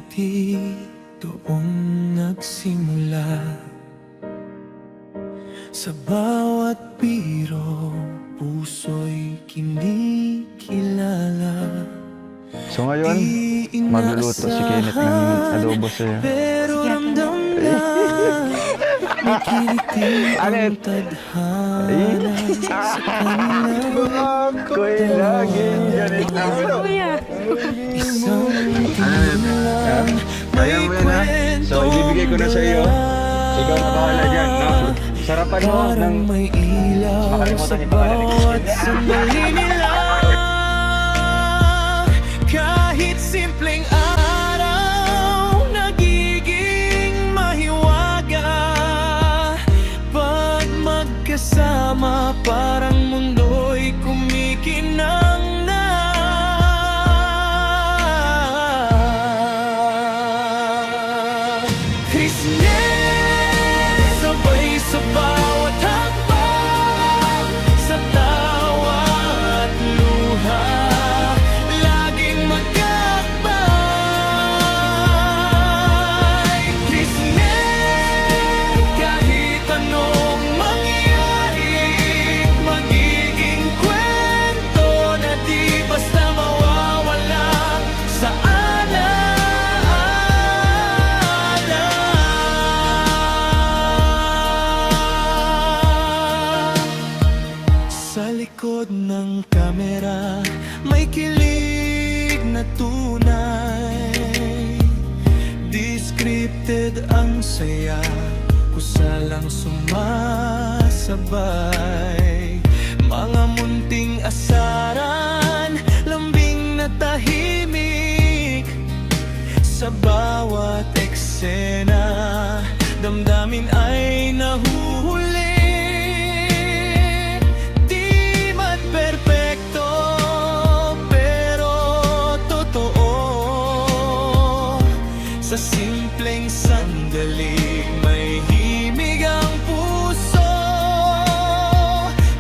ngiti doong nagsimula. Sa bawat biro, puso'y kinikilala. So ngayon, magluluto si Kenneth ng adobo sa'yo. Pero ramdam na may kiliti ang tadhana sa kanilang Ako'y laging ganito. isang Kaya mo yan, ha? So ibibigay ko na sa iyo. Ikaw na bahala dyan, no? Sarapan mo ng... parang may ilaw sa Makalimutan yung pangalan ni bawat Kenneth. sandali nila. Kahit simpleng araw, nagiging mahiwaga. Pag magkasama, parang mundo'y kumikinang na. Christine, sabay sa bawat hakbang, sa tawa at luha, laging magkakbay. Christine, kahit anong mangyari, magiging kwento na di basta mawawala sa sa likod ng kamera, may kilig na tunay. Di-scripted ang saya, kusalang sumasabay. Mga munting asaran, lambing na tahimik. Sa bawat eksena, damdamin ay nahuhuli. Perpekto, pero totoo. Sa simpleng sandali, may himig ang puso.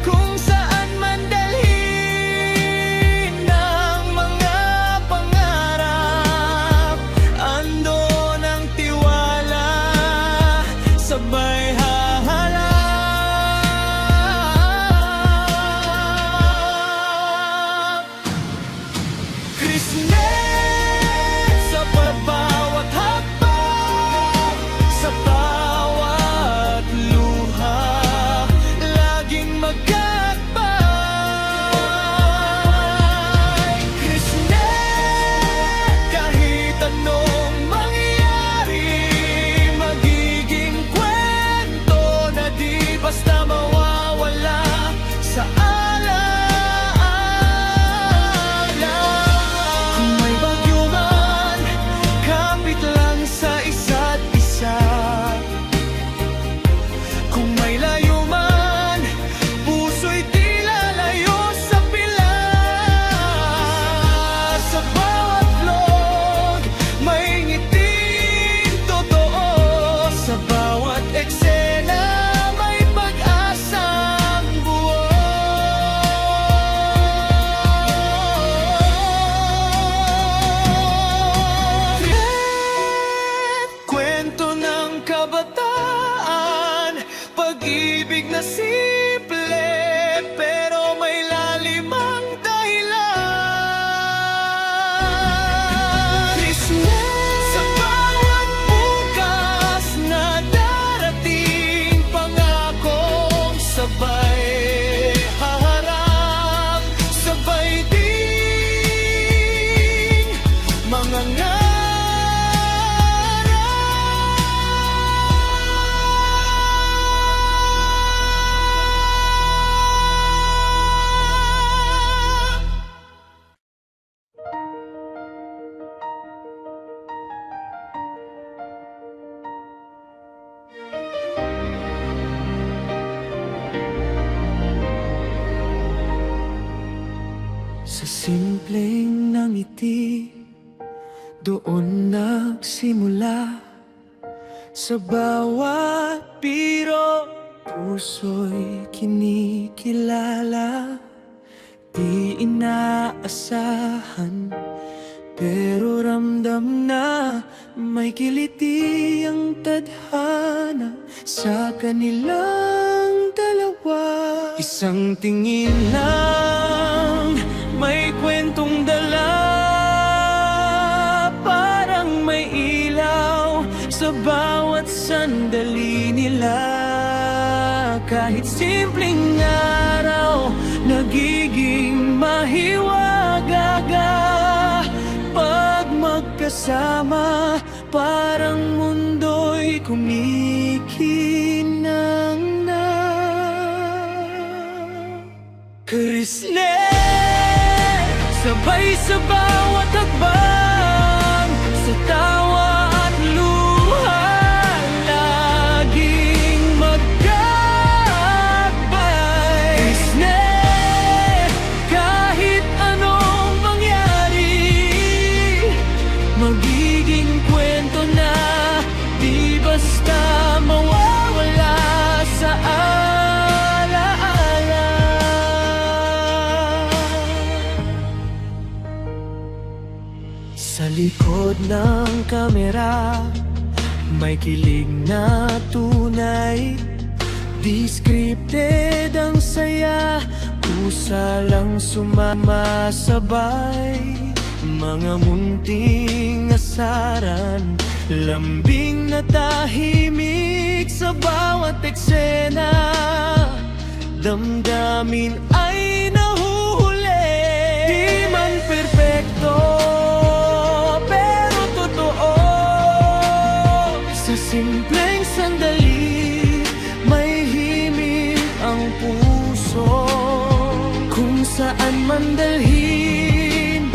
Kung saan man dalhin ng mga pangarap, andon ang tiwala, sabay hahalap. Christine, sa bawat hakbang, sa tawa at luha, laging magkakbay. Christine, kahit anong mangyari, magiging kwento na di basta mawawala sa kung may bagyo man, kapit lang sa isa't isa. Kung may layo man, puso'y di lalayo sa pilar. Sa bawat vlog, may ngiting totoo. Sa bawat eksena, may pag-asang buo. Kwento ng kabataan, pag-ibig na simple, pero may lalim ang dahilan. Christine, sa bawat bukas na darating, pangakong sabay haharap, sabay ding mga sa simpleng nangiti, doon nagsimula. Sa bawat biro, puso'y kinikilala. Di inaasahan, pero ramdam na may kiliti ang tadhana sa kanilang dalawa. Isang tingin lang, may kwentong dala, parang may ilaw sa bawat sandali nila. Kahit simpleng araw, nagiging mahiwaga pag magkasama, parang mundo'y kumikinang na. Karisne, sabay sa bawat hakbang, sa tawa at luha, laging magkabay. Karisne, kahit anong mangyari, magiging kwento na, di basta mawawala sa alaala. Sa likod ng kamera, may kilig na tunay, di scripted ang saya, kusa lang sumasabay. Mga munting asaran, lambing na tahimik sa bawat eksena, damdamin ay nahuhuli. Di man perpekto, pero totoo. Sa simpleng sandali, may himig ang puso. Kung saan man dalhin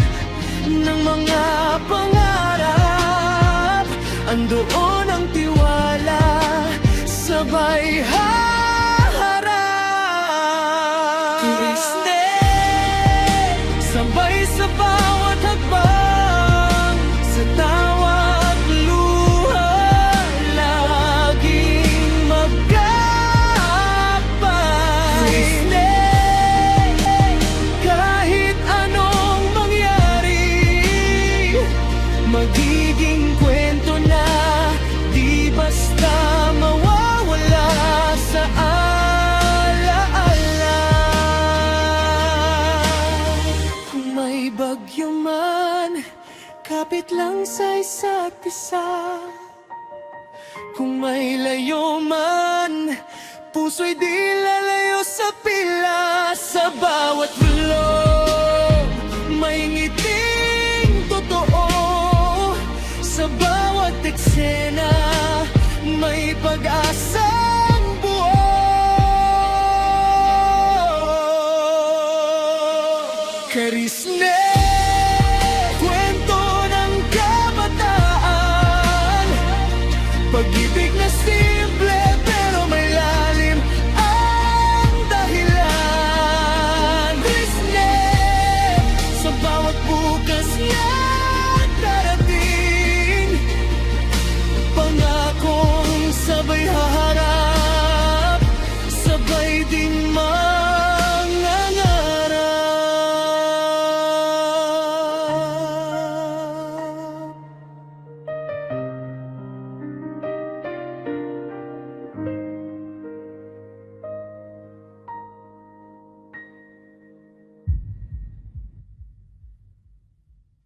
ng mga pangarap, andoon ang tiwala, sabay haharap. Karisne, sabay sa bawat hakbang, sa tawa at luha, laging magkakapay. Karisne, kahit anong mangyari, magiging kwento na, di basta mawawala sa alaala. Kung may bagyo man, kapit lang sa isa't isa. Kung may layo man, puso'y di lalayo sa pila. Sa bawat bulong, may ngiting totoo. Sa bawat eksena, may pag-asang buo. Karisne,